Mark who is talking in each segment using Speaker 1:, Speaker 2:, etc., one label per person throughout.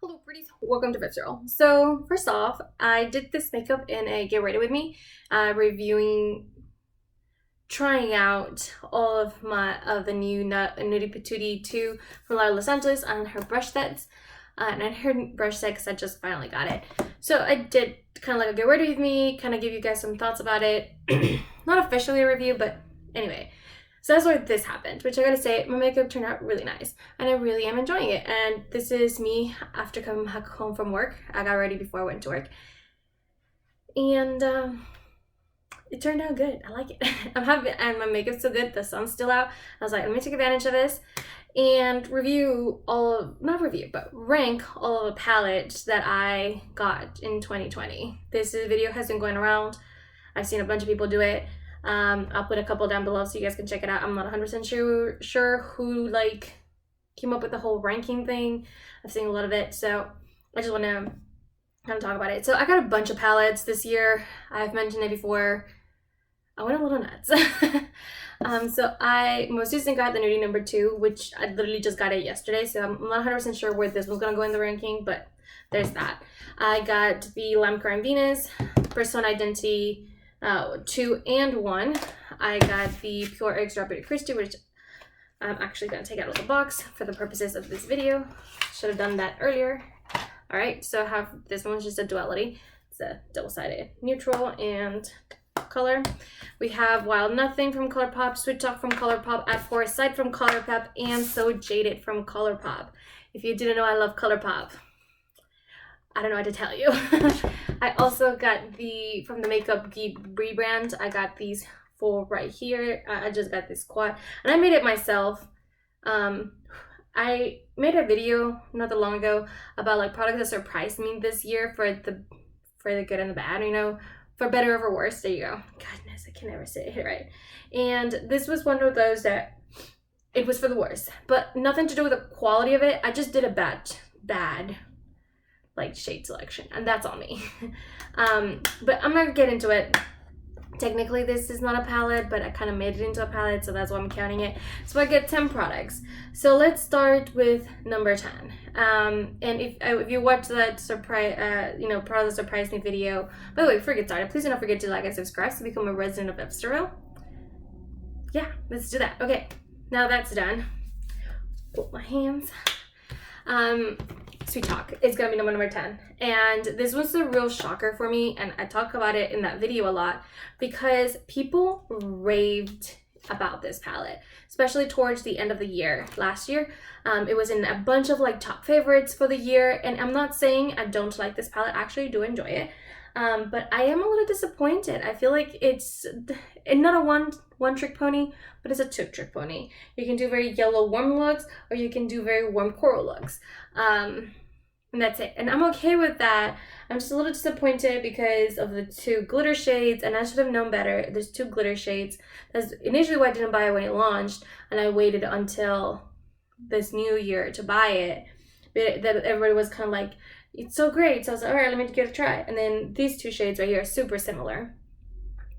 Speaker 1: Hello pretties, welcome to Visceral. So first off, I did this makeup in a Get Ready With Me, trying out all of the new Nudie Patootie 2 from Los Angeles on her brush sets. And on her brush set because I just finally got it. So I did kind of like a Get Ready With Me, kind of give you guys some thoughts about it. Not officially a review, but anyway. So that's where this happened, which I gotta say, my makeup turned out really nice, and I really am enjoying it. And this is me after coming back home from work. I got ready before I went to work, and it turned out good. I like it. I'm happy, and my makeup's still good. The sun's still out. I was like, let me take advantage of this and rank all of the palettes that I got in 2020. This video has been going around. I've seen a bunch of people do it. I'll put a couple down below so you guys can check it out. I'm not 100% sure who like came up with the whole ranking thing. I've seen a lot of it, so I just want to kind of talk about it. So I got a bunch of palettes this year. I've mentioned it before. I went a little nuts. So I most recently got the Nudie NumberTwo, which I literally just got it yesterday, so I'm not 100% sure where this one's gonna go in the ranking, but there's that. I got the Lime Crime Venus, Persona Identity 2 and 1. I got the Pure Extra Beauty Christie, which I'm actually going to take out of the box for the purposes of this video. Should have done that earlier. Alright, so I have this one's just a duality. It's a double-sided neutral and color. We have Wild Nothing from ColourPop, Sweet Talk from ColourPop, At Forest Sight from ColourPop, and So Jaded from ColourPop. If you didn't know, I love ColourPop. I don't know what to tell you. I also got from the Makeup Geek rebrand, I got these 4 right here. I just got this quad, and I made it myself. I made a video not that long ago about like products that surprised me this year for the good and the bad, you know, for better or for worse. There you go. Goodness, I can never say it right. And this was one of those that it was for the worst, but nothing to do with the quality of it. I just did a bad like shade selection, and that's on me. But I'm not gonna get into it. Technically this is not a palette, but I kind of made it into a palette, so that's why I'm counting it. So I get 10 products. So let's start with number 10. And if you watch that surprise part of the surprise me video, by the way, before we get started, please do not forget to like and subscribe to become a resident of Visceral. Yeah, let's do that. Okay, now that's done. Put my hands. Sweet Talk is gonna be number 10, and this was a real shocker for me, and I talk about it in that video a lot because people raved about this palette, especially towards the end of the year. Last year, it was in a bunch of like top favorites for the year, and I'm not saying I don't like this palette. I actually do enjoy it, but I am a little disappointed. I feel like it's not a one trick pony, but it's a 2-trick pony. You can do very yellow warm looks, or you can do very warm coral looks. And that's it. And I'm okay with that. I'm just a little disappointed because of the 2 glitter shades, and I should have known better. There's 2 glitter shades. That's initially why I didn't buy it when it launched, and I waited until this new year to buy it. But that everybody was kind of like, it's so great. So I was like, all right, let me give it a try. And then these 2 shades right here are super similar.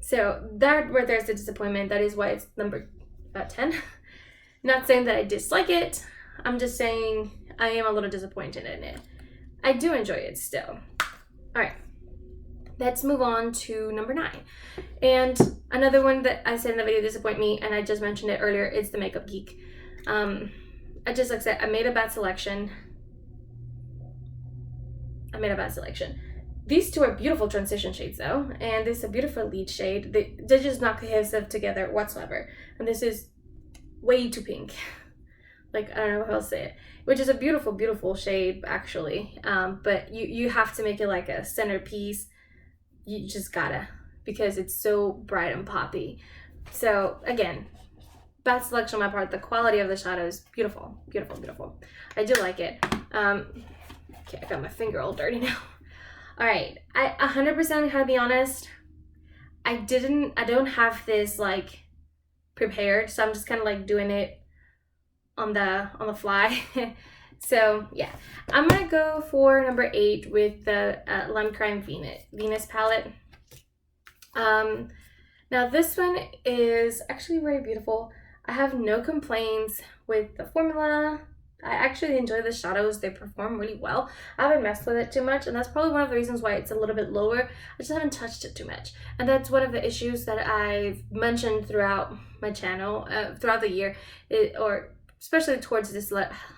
Speaker 1: So that right there is the disappointment. That is why it's number 10. Not saying that I dislike it. I'm just saying I am a little disappointed in it. I do enjoy it still. All right, let's move on to number 9. And another one that I said in the video disappoint me, and I just mentioned it earlier, is the Makeup Geek. I just, like I said, I made a bad selection. These 2 are beautiful transition shades though, and this is a beautiful lead shade. They're just not cohesive together whatsoever. And this is way too pink. Like, I don't know how else to say it, which is a beautiful, beautiful shade actually. But you have to make it like a centerpiece. You just gotta, because it's so bright and poppy. So again, bad selection on my part. The quality of the shadow is beautiful, beautiful, beautiful. I do like it. Okay, I got my finger all dirty now. All right, I 100% gotta be honest. I don't have this like prepared, so I'm just kind of like doing it on the fly. So yeah, I'm gonna go for number 8 with the Lime Crime Venus palette. Now this one is actually very beautiful. I have no complaints with the formula, I actually enjoy the shadows. They perform really well. I haven't messed with it too much, and that's probably one of the reasons why it's a little bit lower. I just haven't touched it too much. And that's one of the issues that I've mentioned throughout my channel, throughout the year, or especially towards this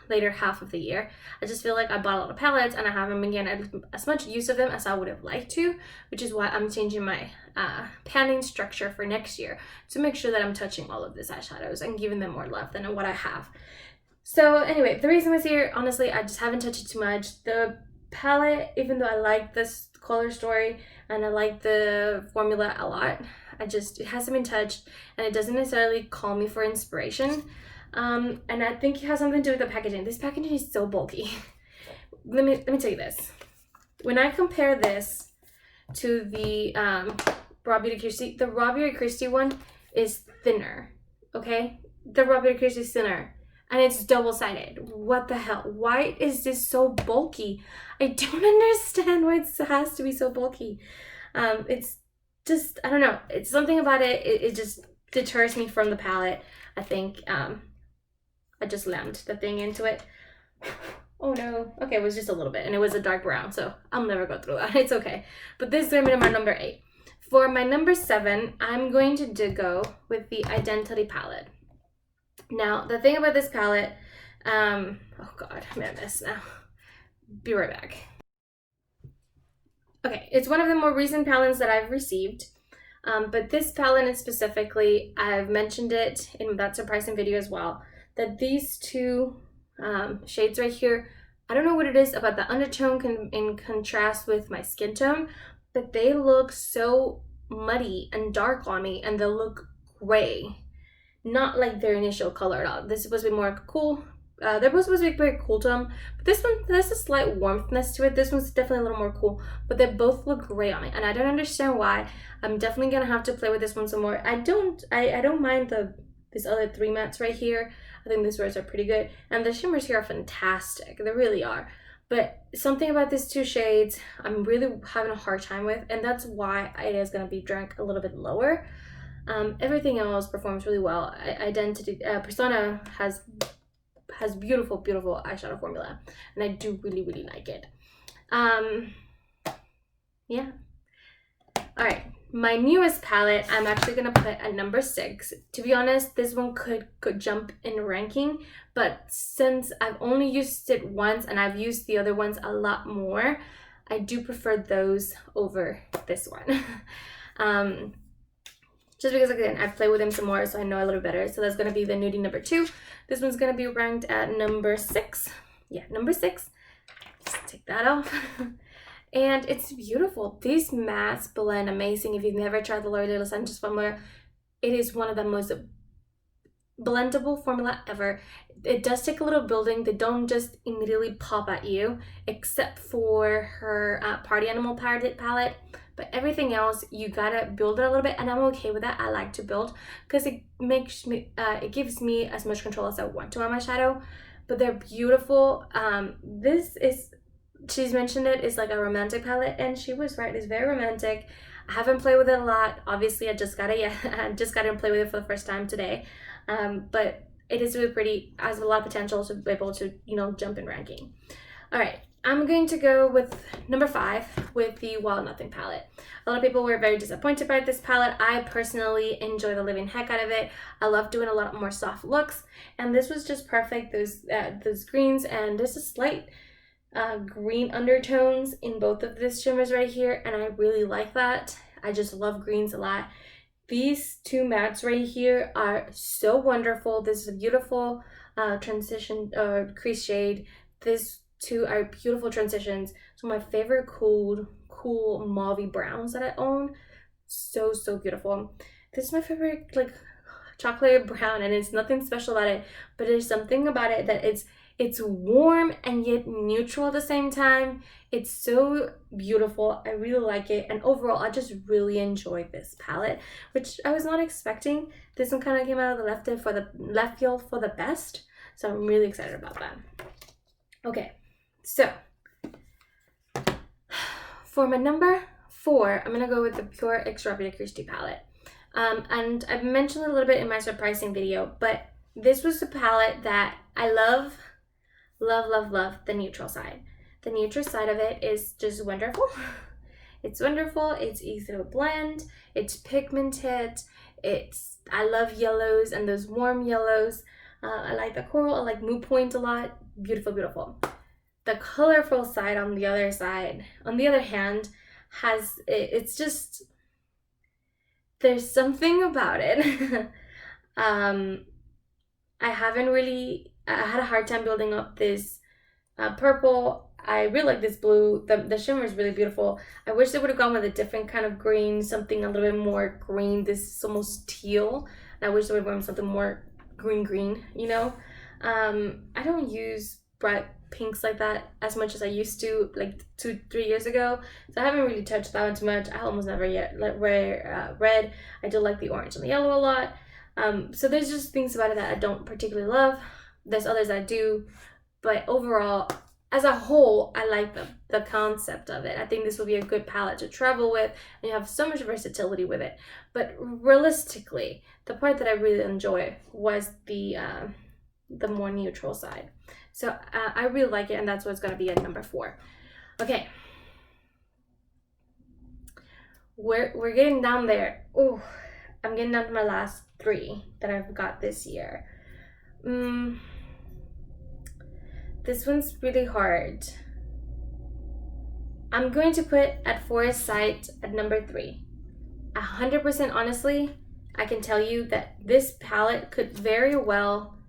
Speaker 1: later half of the year. I just feel like I bought a lot of palettes and I haven't been getting as much use of them as I would have liked to, which is why I'm changing my panning structure for next year to make sure that I'm touching all of these eyeshadows and giving them more love than what I have. So anyway, the reason was here, honestly, I just haven't touched it too much. The palette, even though I like this color story and I like the formula a lot, it hasn't been touched and it doesn't necessarily call me for inspiration. And I think it has something to do with the packaging. This packaging is so bulky. Let me tell you this. When I compare this to the Raw Beauty Christie, the Raw Beauty Christie one is thinner, okay? The Raw Beauty Christie is thinner, and it's double-sided. What the hell? Why is this so bulky? I don't understand why it has to be so bulky. It's just, I don't know. It's something about it. It just deters me from the palette. I think I just slammed the thing into it. Oh no. Okay, it was just a little bit, and it was a dark brown, so I'll never go through that. It's okay. But this is going to be my number 8. For my number 7, I'm going to go with the Identity palette. Now, the thing about this palette, oh god, I'm at this now. Be right back. Okay, it's one of the more recent palettes that I've received. But this palette specifically, I've mentioned it in that surprising video as well, that these two shades right here, I don't know what it is about the undertone in contrast with my skin tone, but they look so muddy and dark on me, and they look gray. Not like their initial color at all. This is supposed to be more cool. They're both supposed to be very cool tone, but this one, there's a slight warmthness to it. This one's definitely a little more cool, but they both look gray on me, and I don't understand why. I'm definitely gonna have to play with this one some more. I don't mind these other 3 mattes right here. I think these reds are pretty good, and the shimmers here are fantastic. They really are. But something about these two shades I'm really having a hard time with, and that's why it is gonna be ranked a little bit lower. Everything else performs really well. Persona has beautiful eyeshadow formula, and I do really like it. Yeah. All right, my newest palette, I'm actually gonna put at number 6. To be honest, this one could jump in ranking, but since I've only used it once and I've used the other ones a lot more, I do prefer those over this one. Just because, again, I've played with them some more, so I know a little better. So that's going to be the Nudie number 2. This one's going to be ranked at number 6. Yeah, number 6. Just take that off. And it's beautiful. These mattes blend amazing. If you've never tried the L'Oreal de Los Angeles formula, it is one of the most blendable formula ever. It does take a little building. They don't just immediately pop at you, except for her Party Animal palette. But everything else, you gotta build it a little bit, and I'm okay with that. I like to build because it makes me, it gives me as much control as I want to on my shadow. But they're beautiful. This is, she's mentioned it, is like a romantic palette, and she was right. It's very romantic. I haven't played with it a lot. Obviously, I just got to play with it for the first time today. But it is really pretty. Has a lot of potential to be able to, you know, jump in ranking. All right. I'm going to go with number 5 with the Wild Nothing palette. A lot of people were very disappointed by this palette. I personally enjoy the living heck out of it. I love doing a lot more soft looks, and this was just perfect. Those greens, and there's a slight green undertones in both of these shimmers right here, and I really like that. I just love greens a lot. These two mattes right here are so wonderful. This is a beautiful transition crease shade. These two are beautiful transitions. So my favorite cool mauvey browns that I own. So beautiful. This is my favorite, like, chocolate brown, and it's nothing special about it, but there's something about it that it's warm and yet neutral at the same time. It's so beautiful. I really like it, and overall I just really enjoy this palette, which I was not expecting. This one kind of came out of the left field for the best, so I'm really excited about that. Okay, so for my number 4, I'm gonna go with the Pure Extra Beauty Christie palette. And I've mentioned it a little bit in my surprising video, but this was the palette that I love love, love, love the neutral side. The neutral side of it is just wonderful. It's wonderful. It's easy to blend. It's pigmented. I love yellows and those warm yellows. I like the coral. I like Mood Point a lot. Beautiful, beautiful. The colorful side on the other hand, it's just, there's something about it. I had a hard time building up this purple. I really like this blue. The shimmer is really beautiful. I wish they would have gone with a different kind of green, something a little bit more green. This is almost teal. And I wish they would have gone with something more green, you know? I don't use bright pinks like that as much as I used to, like 2-3 years ago. So I haven't really touched that one too much. I almost never yet wear red. I do like the orange and the yellow a lot. So there's just things about it that I don't particularly love. There's others I do, but overall, as a whole, I like the concept of it. I think this will be a good palette to travel with, and you have so much versatility with it. But realistically, the part that I really enjoy was the more neutral side. So I really like it, and that's what's going to be at number 4. Okay, we're getting down there. Oh, I'm getting down to my last 3 that I've got this year. This one's really hard. I'm going to put at Forest Sight at number 3. 100% honestly, I can tell you that this palette could very well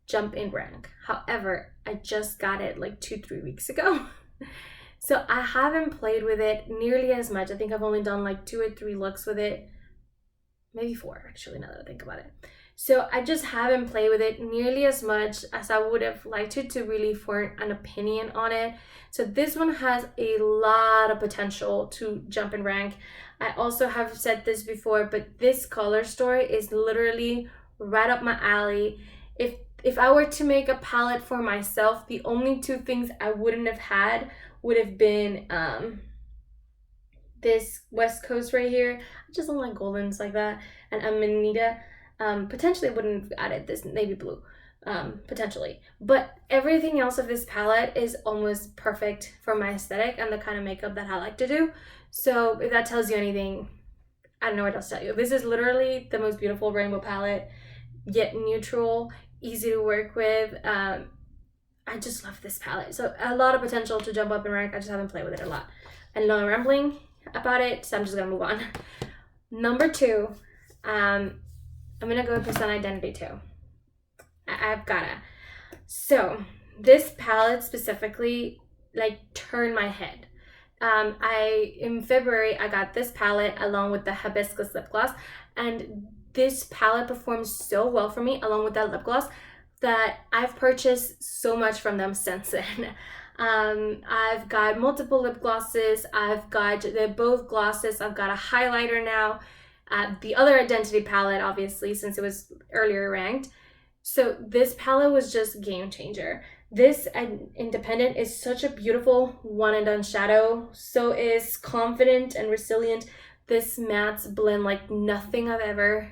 Speaker 1: jump in rank. However, I just got it like 2-3 weeks ago. So I haven't played with it nearly as much. I think I've only done like 2 or 3 looks with it. Maybe 4 actually, now that I think about it. So I just haven't played with it nearly as much as I would have liked to really form an opinion on it. So this one has a lot of potential to jump in rank. I also have said this before, but this color story is literally right up my alley. If I were to make a palette for myself, the only 2 things I wouldn't have had would have been this West Coast right here. I just don't like goldens like that. And Amanita. Potentially wouldn't have added this navy blue, potentially. But everything else of this palette is almost perfect for my aesthetic and the kind of makeup that I like to do. So if that tells you anything, I don't know what else to tell you. This is literally the most beautiful rainbow palette, yet neutral, easy to work with. I just love this palette. So a lot of potential to jump up in rank. I just haven't played with it a lot. I know I'm rambling about it, so I'm just gonna move on. Number 2, I'm gonna go with Persona Identity 2. I've gotta. So this palette specifically like turned my head. In February I got this palette along with the Hibiscus lip gloss, and this palette performs so well for me along with that lip gloss that I've purchased so much from them since then. I've got multiple lip glosses. They're both glosses. I've got a highlighter now. The other Identity palette, obviously, since it was earlier ranked. So this palette was just game changer. This Independent is such a beautiful one and done shadow. So is Confident and Resilient. This mattes blend like nothing I've ever,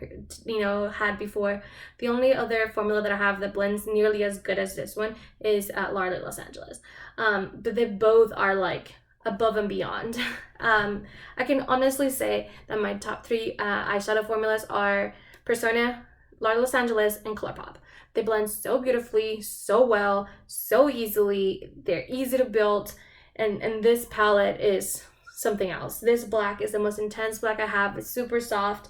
Speaker 1: had before. The only other formula that I have that blends nearly as good as this one is Larlie Los Angeles. But they both are like above and beyond. I can honestly say that my top 3 eyeshadow formulas are Persona, Larlie Los Angeles, and ColourPop. They blend so beautifully, so well, so easily. They're easy to build, and this palette is something else. This black is the most intense black I have. It's super soft,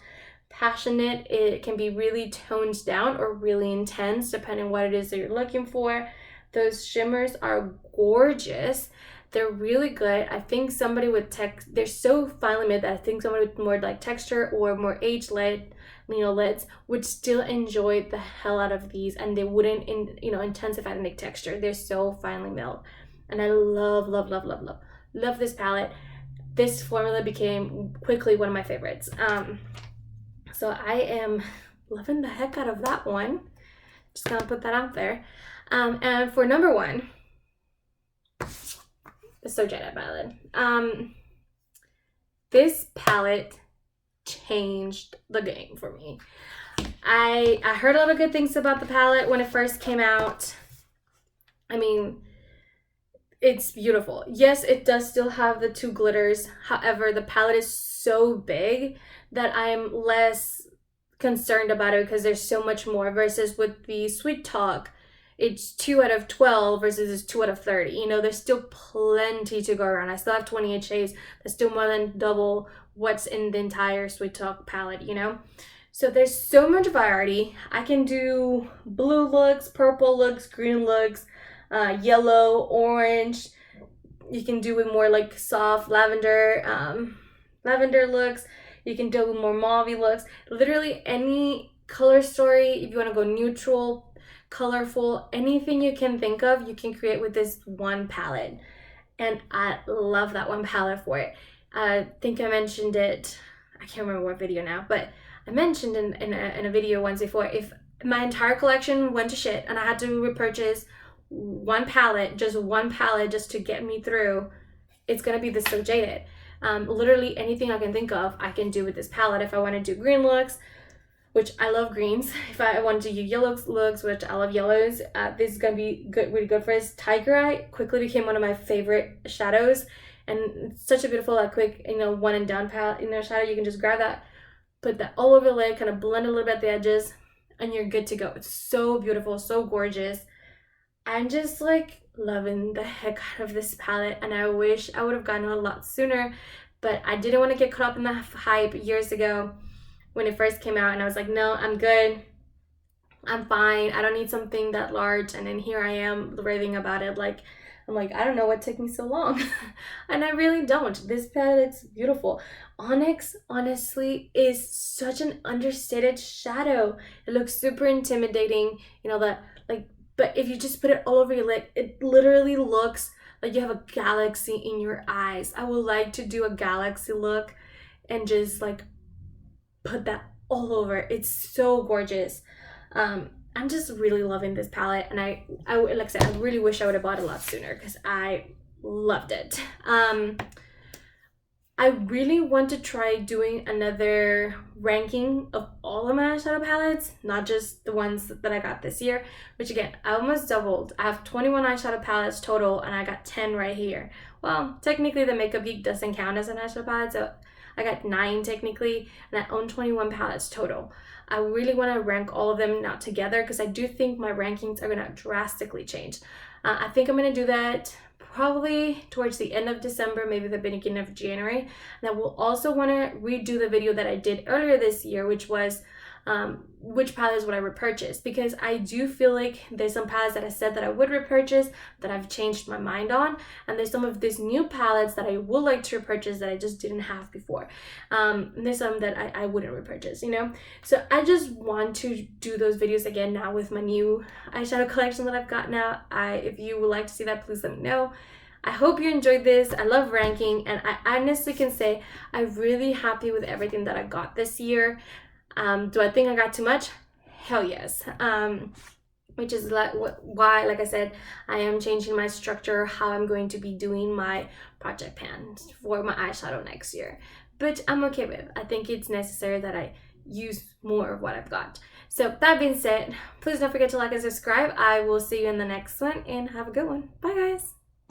Speaker 1: passionate. It can be really toned down or really intense depending on what it is that you're looking for. Those shimmers are gorgeous. They're really good. I think somebody with they're so finely made that I think somebody with more like texture or more age-led, lids would still enjoy the hell out of these, and they wouldn't, intensify the texture. They're so finely milled, and I love, love, love, love, love, love this palette. This formula became quickly one of my favorites. So I am loving the heck out of that one. Just gonna put that out there. And for number 1. The So Jedi palette. This palette changed the game for me. I heard a lot of good things about the palette when it first came out. I mean, it's beautiful. Yes, it does still have the 2 glitters. However, the palette is so big that I'm less concerned about it because there's so much more, versus with the Sweet Talk, it's 2 out of 12 versus it's 2 out of 30. You know, there's still plenty to go around. I still have 28 shades. That's still more than double what's in the entire Sweet Talk palette, you know? So there's so much variety. I can do blue looks, purple looks, green looks, yellow, orange. You can do with more like soft lavender looks. You can do with more mauvey looks. Literally any color story. If you want to go neutral, colorful, anything you can think of, you can create with this one palette. And I love that one palette for it. I think I mentioned it, I can't remember what video now, but I mentioned in a video once before, if my entire collection went to shit and I had to repurchase one palette just to get me through, it's gonna be the So Jaded. Literally anything I can think of, I can do with this palette. If I want to do green looks, which I love greens. If I want to do yellow looks, which I love yellows, this is gonna be good, really good for this. Tiger Eye quickly became one of my favorite shadows, and it's such a beautiful, like, quick, you know, one and done palette, you know, shadow. You can just grab that, put that all over the lid, kind of blend a little bit at the edges, and you're good to go. It's so beautiful, so gorgeous. I'm just like loving the heck out of this palette, and I wish I would have gotten it a lot sooner, but I didn't want to get caught up in the hype years ago when it first came out, and I was like, no, I'm good, I'm fine, I don't need something that large. And then here I am raving about it. Like, I'm like, I don't know what took me so long. And I really don't. This palette's beautiful. Onyx, honestly, is such an understated shadow. It looks super intimidating, you know, that, like, but if you just put it all over your lid, it literally looks like you have a galaxy in your eyes. I would like to do a galaxy look and just like put that all over. It's so gorgeous. I'm just really loving this palette, and I like I said, I really wish I would have bought it a lot sooner because I loved it. I really want to try doing another ranking of all of my eyeshadow palettes, not just the ones that I got this year, which again, I almost doubled. I have 21 eyeshadow palettes total, and I got 10 right here. Well, technically the Makeup Geek doesn't count as an eyeshadow palette, so I got 9 technically, and I own 21 palettes total. I really want to rank all of them now together because I do think my rankings are going to drastically change. I think I'm going to do that probably towards the end of December, maybe the beginning of January. And I will also want to redo the video that I did earlier this year, which was which palettes would I repurchase, because I do feel like there's some palettes that I said that I would repurchase that I've changed my mind on, and there's some of these new palettes that I would like to repurchase that I just didn't have before. And there's some that I wouldn't repurchase, you know. So I just want to do those videos again now with my new eyeshadow collection that I've got now. If you would like to see that, please let me know. I hope you enjoyed this. I love ranking, and I honestly can say I'm really happy with everything that I got this year. Do I think I got too much? Hell yes. Which is why, like I said, I am changing my structure, how I'm going to be doing my project pan for my eyeshadow next year. But I'm okay with it. I think it's necessary that I use more of what I've got. So that being said, please don't forget to like and subscribe. I will see you in the next one, and have a good one. Bye guys.